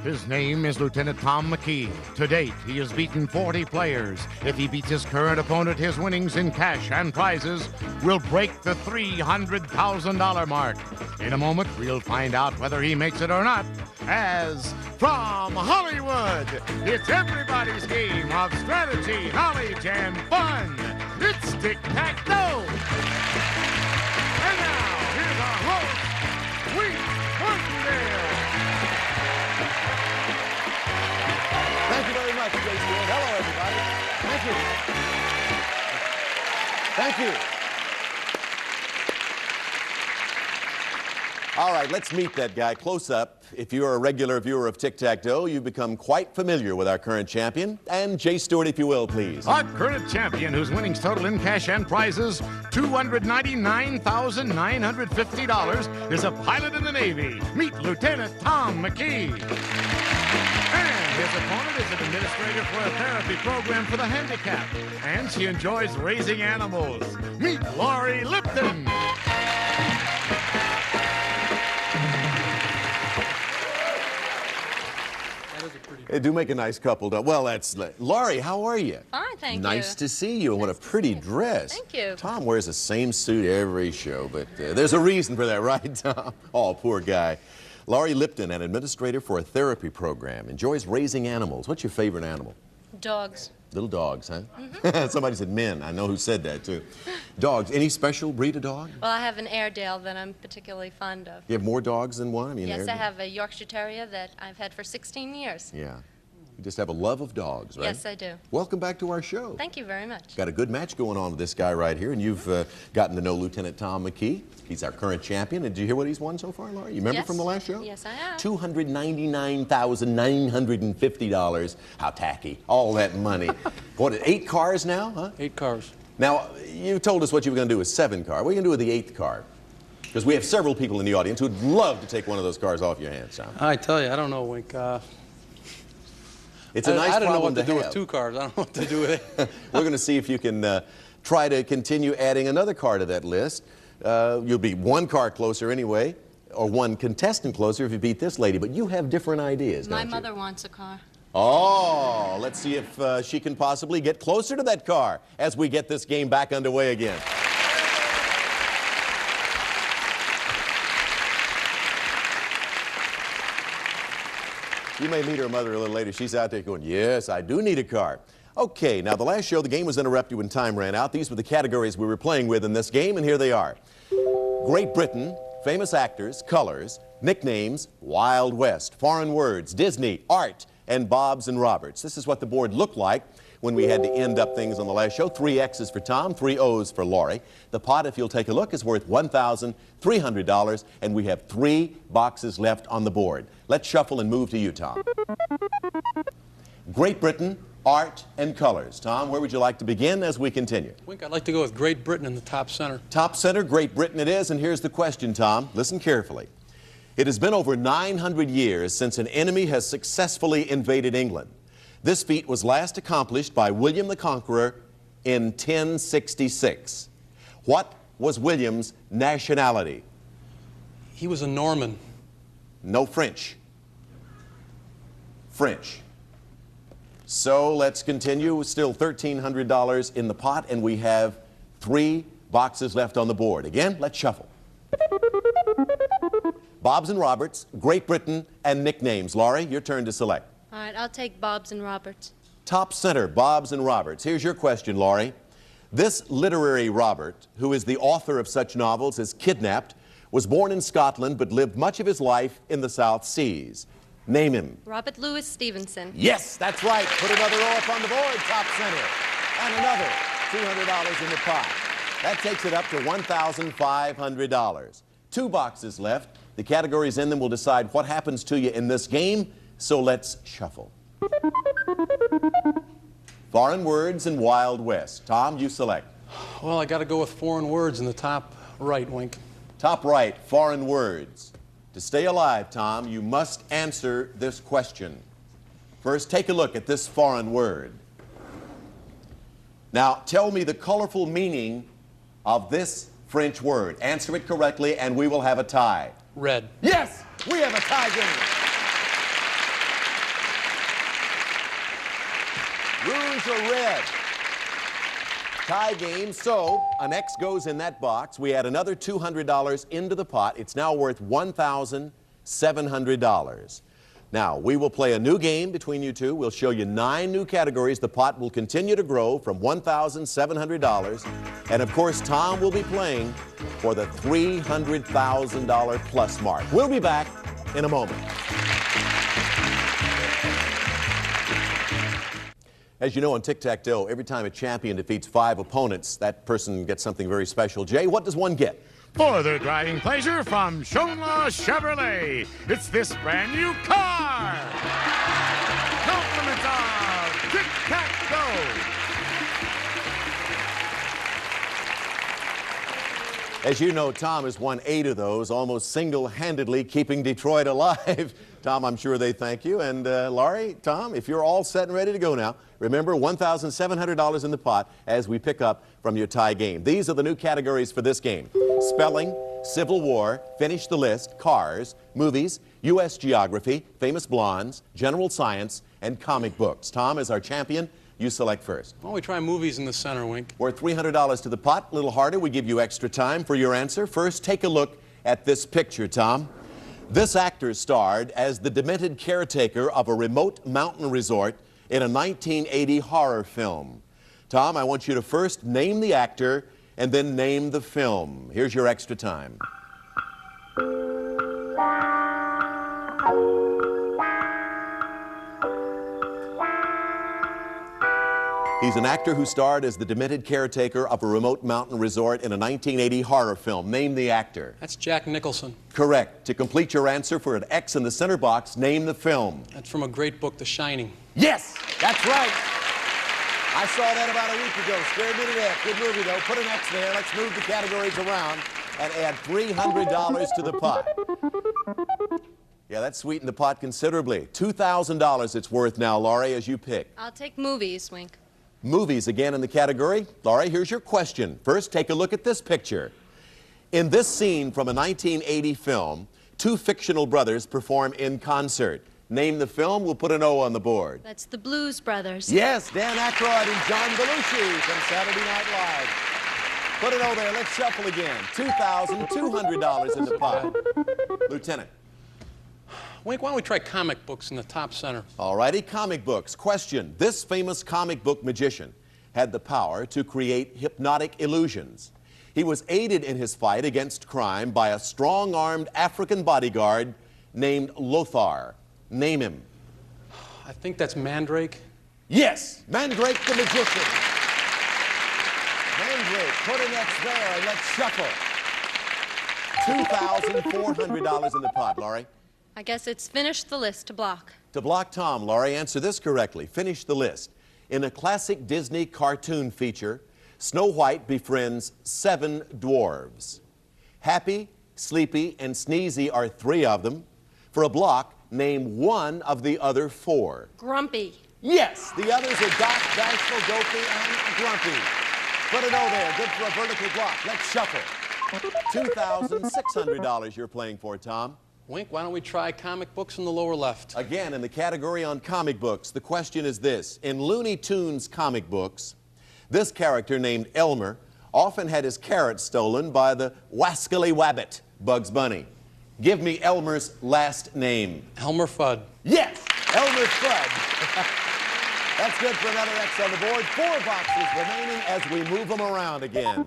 His name is Lieutenant Thom McKee. To date, he has beaten 40 players. If he beats his current opponent, his winnings in cash and prizes will break the $300,000 mark. In a moment, we'll find out whether he makes it or not. As from Hollywood, it's everybody's game of strategy, knowledge, and fun. It's Tic-Tac-Toe. And now, here's our host, Wheat Martindale. Thank you very much, Jay Stewart. Hello, everybody. Thank you. Thank you. All right, let's meet that guy close up. If you're a regular viewer of Tic-Tac-Toe, you've become quite familiar with our current champion. And Jay Stewart, if you will, please. Our current champion, whose winnings total in cash and prizes $299,950, is a pilot in the Navy. Meet Lieutenant Thom McKee. And his opponent is an administrator for a therapy program for the handicapped. And she enjoys raising animals. Meet Laurie Lipton. They do make a nice couple, don't? Well, that's... Laurie, how are you? Fine, thank you. Nice to see you, and what a pretty dress. Thank you. Tom wears the same suit every show, but there's a reason for that, right, Tom? Oh, poor guy. Laurie Lipton, an administrator for a therapy program, enjoys raising animals. What's your favorite animal? Dogs. Little dogs, huh? Mm-hmm. Somebody said men. I know who said that, too. Dogs. Any special breed of dog? Well, I have an Airedale that I'm particularly fond of. You have more dogs than one? I mean, yes, Airedale? I have a Yorkshire Terrier that I've had for 16 years. Yeah. You just have a love of dogs, right? Yes, I do. Welcome back to our show. Thank you very much. Got a good match going on with this guy right here, and you've gotten to know Lieutenant Thom McKee. He's our current champion. And did you hear what he's won so far, Laurie? You remember from the last show? Yes, I have. $299,950. How tacky. All that money. What, 8 cars now, huh? 8 cars. Now, you told us what you were going to do with 7 cars. What are you going to do with the 8th car? Because we have several people in the audience who would love to take one of those cars off your hands, Tom. I tell you, I don't know, Wink. It's a nice I don't know problem what to do have. with 2 cars. I don't know what to do with it. We're going to see if you can try to continue adding another car to that list. You'll be 1 car closer anyway, or 1 contestant closer if you beat this lady. But you have different ideas, don't you? My mother wants a car. Oh, let's see if she can possibly get closer to that car as we get this game back underway again. You may meet her mother a little later. She's out there going, yes, I do need a car. Okay, now the last show, the game was interrupted when time ran out. These were the categories we were playing with in this game, and here they are. Great Britain, famous actors, colors, nicknames, Wild West, foreign words, Disney, art, and Bob's and Roberts. This is what the board looked like when we had to end up things on the last show. 3 X's for Tom, 3 O's for Laurie. The pot, if you'll take a look, is worth $1,300, and we have 3 boxes left on the board. Let's shuffle and move to you, Tom. Great Britain, art, and colors. Tom, where would you like to begin as we continue? Wink, I'd like to go with Great Britain in the top center. Top center, Great Britain it is, and here's the question, Tom. Listen carefully. It has been over 900 years since an enemy has successfully invaded England. This feat was last accomplished by William the Conqueror in 1066. What was William's nationality? He was a Norman. No, French. French. So let's continue. Still $1,300 in the pot, and we have 3 boxes left on the board. Again, let's shuffle. Bob's and Roberts, Great Britain, and nicknames. Laurie, your turn to select. All right, I'll take Bob's and Roberts. Top center, Bob's and Roberts. Here's your question, Laurie. This literary Robert, who is the author of such novels as Kidnapped, was born in Scotland but lived much of his life in the South Seas. Name him. Robert Louis Stevenson. Yes, that's right. Put another O up on the board, top center. And another $200 in the pot. That takes it up to $1,500. 2 boxes left. The categories in them will decide what happens to you in this game, so let's shuffle. Foreign words and Wild West. Tom, you select. Well, I got to go with foreign words in the top right, Wink. Top right, foreign words. To stay alive, Tom, you must answer this question. First, take a look at this foreign word. Now, tell me the colorful meaning of this French word. Answer it correctly, and we will have a tie. Red. Yes! We have a tie game. those are red. Tie game, so an X goes in that box. We add another $200 into the pot. It's now worth $1,700. Now, we will play a new game between you two. We'll show you 9 new categories. The pot will continue to grow from $1,700. And, of course, Tom will be playing for the $300,000 plus mark. We'll be back in a moment. As you know, in tic-tac-toe, every time a champion defeats 5 opponents, that person gets something very special. Jay, what does one get? For their driving pleasure from Shonla Chevrolet, it's this brand new car. Compliments of tic-tac-toe. As you know, Tom has won 8 of those, almost single-handedly keeping Detroit alive. Tom, I'm sure they thank you. And Laurie, Tom, if you're all set and ready to go now, remember $1,700 in the pot as we pick up from your tie game. These are the new categories for this game: spelling, Civil War, finish the list, cars, movies, U.S. geography, famous blondes, general science, and comic books. Tom, as our champion, you select first. Why don't we try movies in the center, Wink? Worth $300 to the pot, a little harder. We give you extra time for your answer. First, take a look at this picture, Tom. This actor starred as the demented caretaker of a remote mountain resort in a 1980 horror film. Tom, I want you to first name the actor and then name the film. Here's your extra time. He's an actor who starred as the demented caretaker of a remote mountain resort in a 1980 horror film. Name the actor. That's Jack Nicholson. Correct. To complete your answer for an X in the center box, name the film. That's from a great book, The Shining. Yes, that's right. I saw that about a week ago. Scared me to death. Good movie, though. Put an X there. Let's move the categories around and add $300 to the pot. Yeah, that sweetened the pot considerably. $2,000 it's worth now, Laurie, as you pick. I'll take movies, Wink. Movies again in the category. Laurie, here's your question. First, take a look at this picture. In this scene from a 1980 film, 2 fictional brothers perform in concert. Name the film. We'll put an O on the board. That's the Blues Brothers. Yes, Dan Aykroyd and John Belushi from Saturday Night Live. Put an O there. Let's shuffle again. $2,200 in the pot. Lieutenant. Wink, why don't we try comic books in the top center? All righty, comic books. Question. This famous comic book magician had the power to create hypnotic illusions. He was aided in his fight against crime by a strong-armed African bodyguard named Lothar. Name him. I think that's Mandrake. Yes, Mandrake the magician. Mandrake, put an X there and let's shuffle. $2,400 in the pot, Laurie. I guess it's finish the list to block. To block Tom, Laurie, answer this correctly. Finish the list. In a classic Disney cartoon feature, Snow White befriends 7 dwarves. Happy, Sleepy, and Sneezy are 3 of them. For a block, name 1 of the other 4. Grumpy. Yes, the others are Doc, Bashful, Dopey, and Grumpy. Put an O there, good for a vertical block. Let's shuffle. $2,600 you're playing for, Tom. Wink, why don't we try comic books in the lower left? Again, in the category on comic books, the question is this. In Looney Tunes comic books, this character named Elmer often had his carrot stolen by the wascally wabbit, Bugs Bunny. Give me Elmer's last name. Elmer Fudd. Yes, Elmer Fudd. That's good for another X on the board. 4 boxes remaining as we move them around again.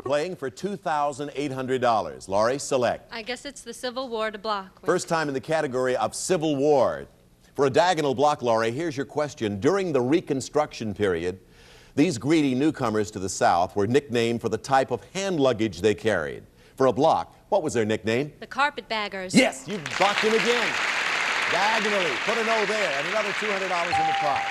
Playing for $2,800. Laurie, select. I guess it's the Civil War to block. Wink. First time in the category of Civil War. For a diagonal block, Laurie, here's your question. During the Reconstruction period, these greedy newcomers to the South were nicknamed for the type of hand luggage they carried. For a block, what was their nickname? The Carpetbaggers. Yes, you blocked him again. Diagonally, put an O there, and another $200 in the pot.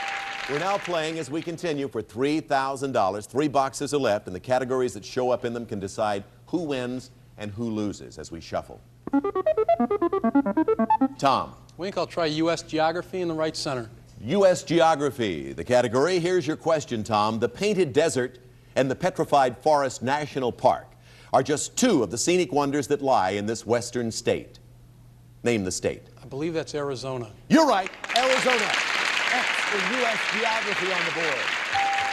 We're now playing as we continue for $3,000. 3 boxes are left, and the categories that show up in them can decide who wins and who loses as we shuffle. Tom. Wink, I'll try U.S. geography in the right center. U.S. geography. The category, here's your question, Tom. The Painted Desert and the Petrified Forest National Park are just 2 of the scenic wonders that lie in this western state. Name the state. I believe that's Arizona. You're right, Arizona. X for U.S. geography on the board.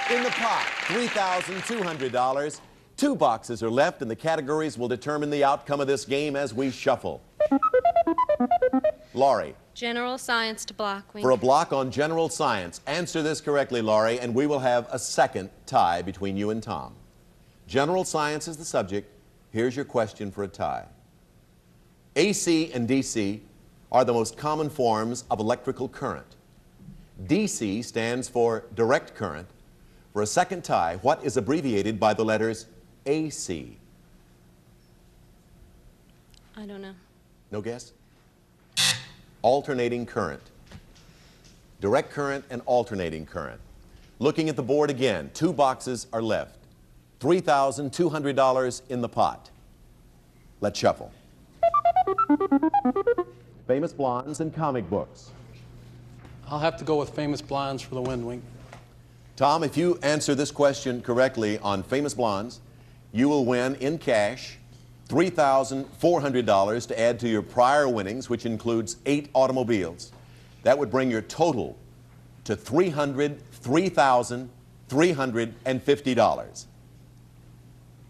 In the pot, $3,200. 2 boxes are left, and the categories will determine the outcome of this game as we shuffle. Laurie. General science to block, Wink. For a block on general science, answer this correctly, Laurie, and we will have a second tie between you and Tom. General science is the subject. Here's your question for a tie. AC and DC are the most common forms of electrical current. DC stands for direct current. For a second tie, what is abbreviated by the letters AC? I don't know. No guess? Alternating current. Direct current and alternating current. Looking at the board again, 2 boxes are left. $3,200 in the pot. Let's shuffle. Famous blondes and comic books. I'll have to go with famous blondes for the win, Wink. Tom, if you answer this question correctly on famous blondes, you will win in cash $3,400 to add to your prior winnings, which includes 8 automobiles. That would bring your total to $303,350.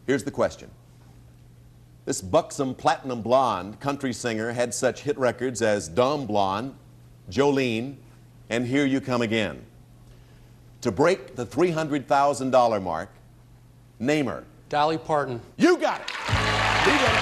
Here's the question. This buxom platinum blonde country singer had such hit records as Dumb Blonde, Jolene, and Here You Come Again. To break the $300,000 mark, name her. Dolly Parton. You got it. You got it.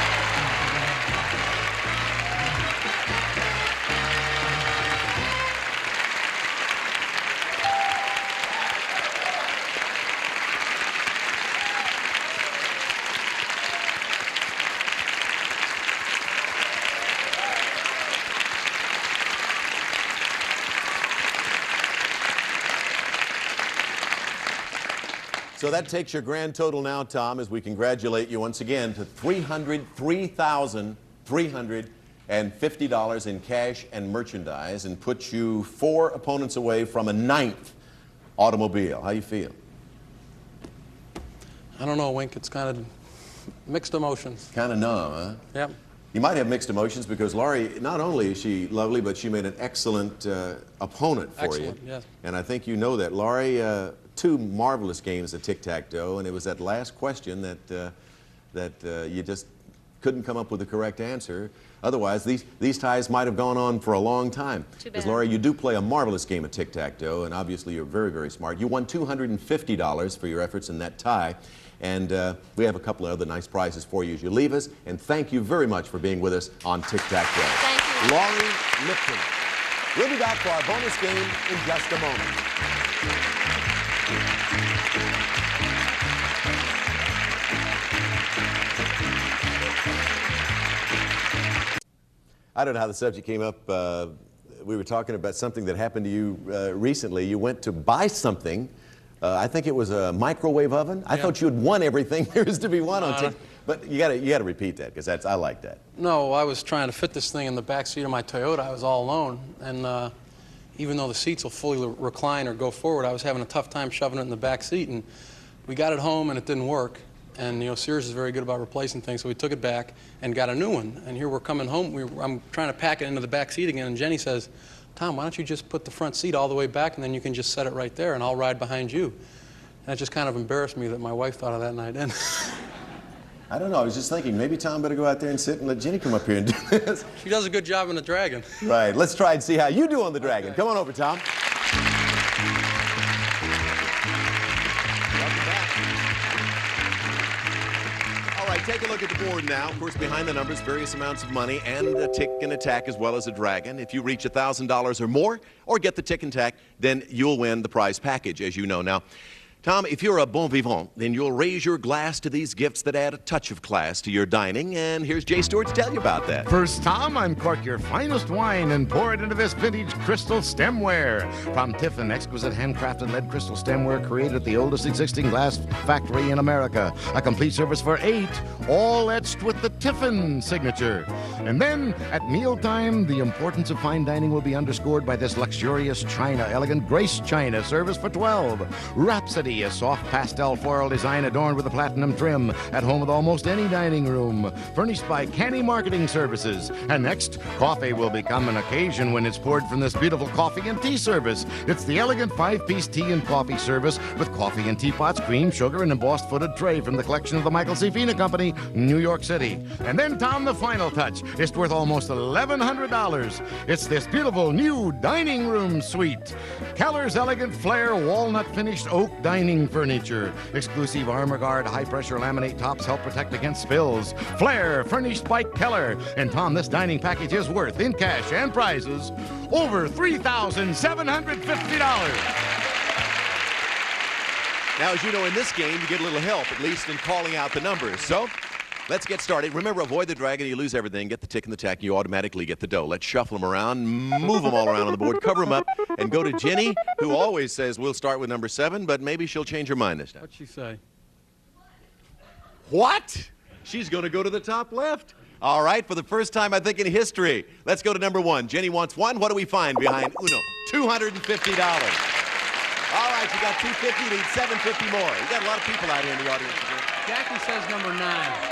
So that takes your grand total now, Tom, as we congratulate you once again to $303,350 in cash and merchandise, and puts you 4 opponents away from a 9th automobile. How you feel? I don't know, Wink. It's kind of mixed emotions. Kind of numb, huh? Yep. You might have mixed emotions because Laurie, not only is she lovely, but she made an excellent opponent for you. Excellent, yes. And I think you know that. Laurie, 2 marvelous games of tic-tac-toe, and it was that last question that you just couldn't come up with the correct answer. Otherwise, these ties might have gone on for a long time. Too bad. Because, Laurie, you do play a marvelous game of tic-tac-toe, and obviously you're very, very smart. You won $250 for your efforts in that tie. And we have a couple of other nice prizes for you as you leave us. And thank you very much for being with us on Tic-Tac-Toe. Thank you. Laurie Lipton. We'll be back for our bonus game in just a moment. I don't know how the subject came up. We were talking about something that happened to you recently. You went to buy something. I think it was a microwave oven. I thought you had won everything there is to be won on TikTok. But you gotta repeat that, because I like that. No, I was trying to fit this thing in the back seat of my Toyota. I was all alone, and even though the seats will fully recline or go forward, I was having a tough time shoving it in the back seat. And we got it home, and it didn't work. And you know, Sears is very good about replacing things, so we took it back and got a new one. And here we're coming home. I'm trying to pack it into the back seat again, and Jenny says, "Tom, why don't you just put the front seat all the way back, and then you can just set it right there, and I'll ride behind you." And it just kind of embarrassed me that my wife thought of that and I didn't. I don't know. I was just thinking, maybe Tom better go out there and sit and let Jenny come up here and do this. She does a good job in the Dragon. Right. Let's try and see how you do on the Dragon. Come on over, Tom. Welcome back. All right, take a look at the board now. Of course, behind the numbers, various amounts of money and a tick and a tack as well as a Dragon. If you reach $1,000 or more or get the tick and tack, then you'll win the prize package, as you know. Now, Tom, if you're a bon vivant, then you'll raise your glass to these gifts that add a touch of class to your dining, and here's Jay Stewart to tell you about that. First, Tom, uncork your finest wine and pour it into this vintage crystal stemware. From Tiffin, exquisite handcrafted lead crystal stemware created at the oldest existing glass factory in America. A complete service for 8, all etched with the Tiffin signature. And then, at mealtime, the importance of fine dining will be underscored by this luxurious china, elegant Grace China service for 12. Rhapsody Settee, a soft pastel floral design adorned with a platinum trim, at home with almost any dining room. Furnished by Canny Marketing Services. And next, coffee will become an occasion when it's poured from this beautiful coffee and tea service. It's the elegant 5-piece tea and coffee service with coffee and teapots, cream, sugar, and embossed footed tray from the collection of the Michael C. Fina Company, New York City. And then, Tom, the final touch. It's worth almost $1,100. It's this beautiful new dining room suite. Keller's elegant Flair walnut finished oak dining furniture. Exclusive Armor Guard high-pressure laminate tops help protect against spills. Flair, furnished by Keller. And Tom, this dining package is worth, in cash and prizes, over $3,750. Now, as you know, in this game, you get a little help, at least in calling out the numbers. So, let's get started. Remember, avoid the dragon, you lose everything. Get the tick and the tack, you automatically get the dough. Let's shuffle them around, move them all around on the board, cover them up, and go to Jenny, who always says we'll start with number 7, but maybe she'll change her mind this time. What'd she say? What? She's going to go to the top left. All right, for the first time, I think, in history. Let's go to number 1. Jenny wants 1. What do we find behind Uno? $250. All right, you got $250, you need $750 more. You got a lot of people out here in the audience today. Jackie says number 9.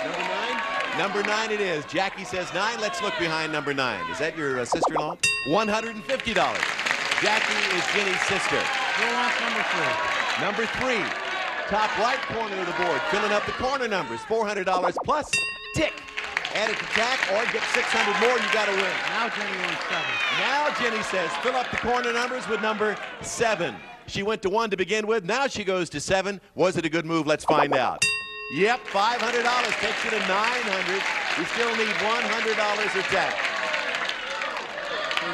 Number 9? Number 9 it is. Jackie says 9. Let's look behind number 9. Is that your sister-in-law? $150. Jackie is Jenny's sister. Who wants number 3? Number 3, top right corner of the board, filling up the corner numbers, $400 plus tick. Add it to tack or get $600 more, you got to win. Now Jenny wants 7. Now Jenny says fill up the corner numbers with number 7. She went to 1 to begin with. Now she goes to 7. Was it a good move? Let's find out. Yep, $500 takes you to $900. You still need $100 of tax.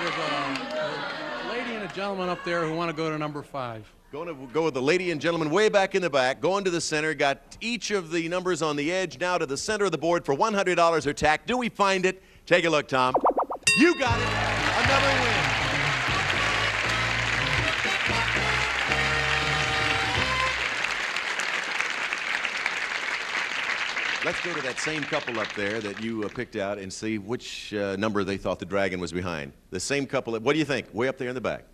There's a lady and a gentleman up there who want to go to number 5. Going to go with the lady and gentleman way back in the back, going to the center, got each of the numbers on the edge, now to the center of the board for $100 or tack. Do we find it? Take a look, Tom. You got it. Another win. Let's go to that same couple up there that you picked out and see which number they thought the dragon was behind. The same couple. What do you think? Way up there in the back.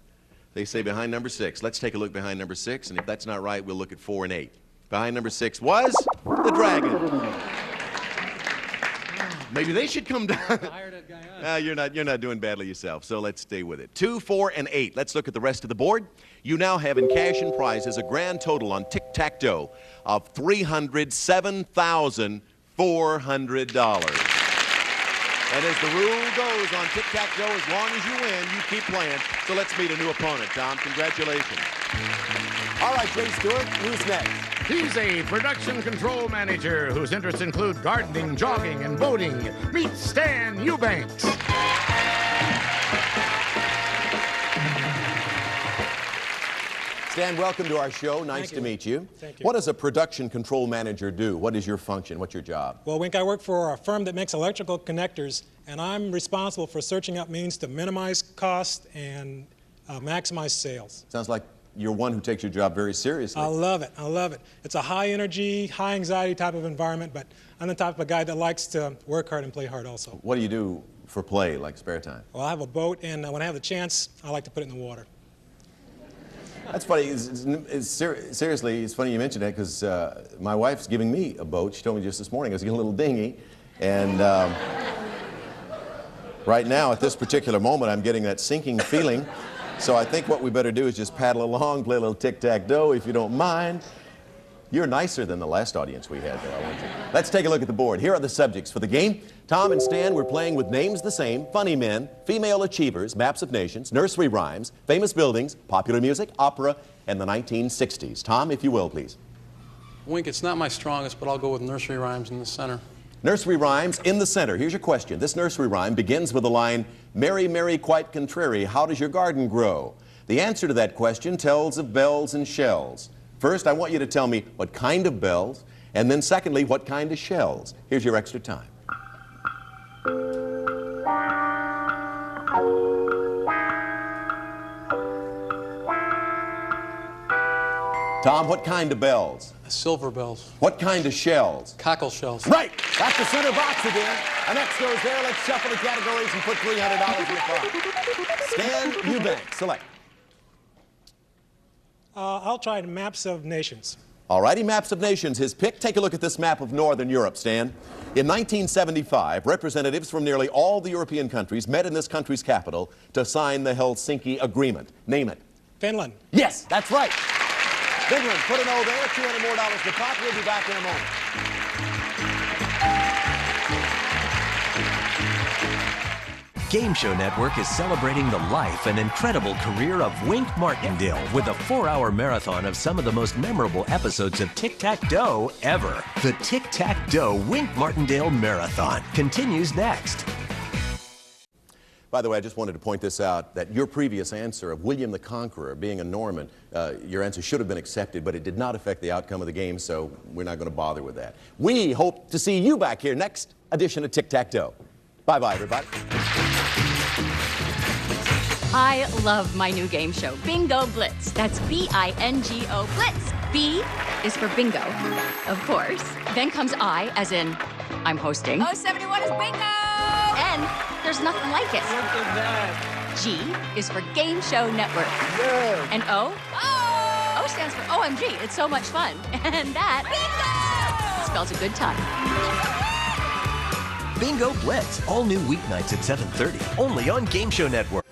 They say behind number 6. Let's take a look behind number 6, and if that's not right, we'll look at 4 and 8. Behind number 6 was the dragon. Maybe they should come down. Hire that guy on. You're not doing badly yourself, so let's stay with it. 2, 4, and 8. Let's look at the rest of the board. You now have in cash and prizes a grand total on tic-tac-toe of $307,400. And as the rule goes on tic-tac-toe, as long as you win, you keep playing. So let's meet a new opponent, Tom. Congratulations. All right, Jay Stewart, who's next? He's a production control manager whose interests include gardening, jogging, and boating. Meet Stan Eubanks. Stan, welcome to our show. Nice to meet you. Thank you. What does a production control manager do? What is your function? What's your job? Well, Wink, I work for a firm that makes electrical connectors, and I'm responsible for searching out means to minimize cost and maximize sales. Sounds like you're one who takes your job very seriously. I love it. I love it. It's a high energy, high anxiety type of environment, but I'm the type of guy that likes to work hard and play hard also. What do you do for play, like spare time? Well, I have a boat, and when I have the chance, I like to put it in the water. That's funny. Seriously, it's funny you mentioned that because my wife's giving me a boat. She told me just this morning I was getting a little dinghy. And right now, at this particular moment, I'm getting that sinking feeling. So I think what we better do is just paddle along, play a little tic-tac-toe, if you don't mind. You're nicer than the last audience we had there, I want you. Let's take a look at the board. Here are the subjects for the game. Tom and Stan, we're playing with names the same, funny men, female achievers, maps of nations, nursery rhymes, famous buildings, popular music, opera, and the 1960s. Tom, if you will, please. Wink, it's not my strongest, but I'll go with nursery rhymes in the center. Nursery rhymes in the center. Here's your question. This nursery rhyme begins with the line, "Mary, Mary, quite contrary, how does your garden grow?" The answer to that question tells of bells and shells. First, I want you to tell me what kind of bells, and then secondly, what kind of shells. Here's your extra time. Tom, what kind of bells? Silver bells. What kind of shells? Cockle shells. Right! That's the center box again. An X goes there. Let's shuffle the categories and put $300 in the pot. Stan Eubanks, select. I'll try Maps of Nations. All righty, Maps of Nations, his pick. Take a look at this map of Northern Europe, Stan. In 1975, representatives from nearly all the European countries met in this country's capital to sign the Helsinki Agreement. Name it. Finland. Yes, that's right. Finland, put an O there, $200 more to pop. We'll be back in a moment. Game Show Network is celebrating the life and incredible career of Wink Martindale with a 4-hour marathon of some of the most memorable episodes of Tic-Tac-Doe ever. The Tic-Tac-Doe Wink Martindale Marathon continues next. By the way, I just wanted to point this out, that your previous answer of William the Conqueror being a Norman, your answer should have been accepted, but it did not affect the outcome of the game, so we're not going to bother with that. We hope to see you back here next edition of Tic-Tac-Doe. Bye-bye, everybody. I love my new game show, Bingo Blitz. That's B-I-N-G-O Blitz. B is for bingo, of course. Then comes I, as in I'm hosting. Oh, 71 is bingo! And there's nothing like it. Look at that. G is for Game Show Network. Yeah. And O? O stands for OMG. It's so much fun. And that bingo spells a good time. Bingo Blitz, all new weeknights at 7:30, only on Game Show Network.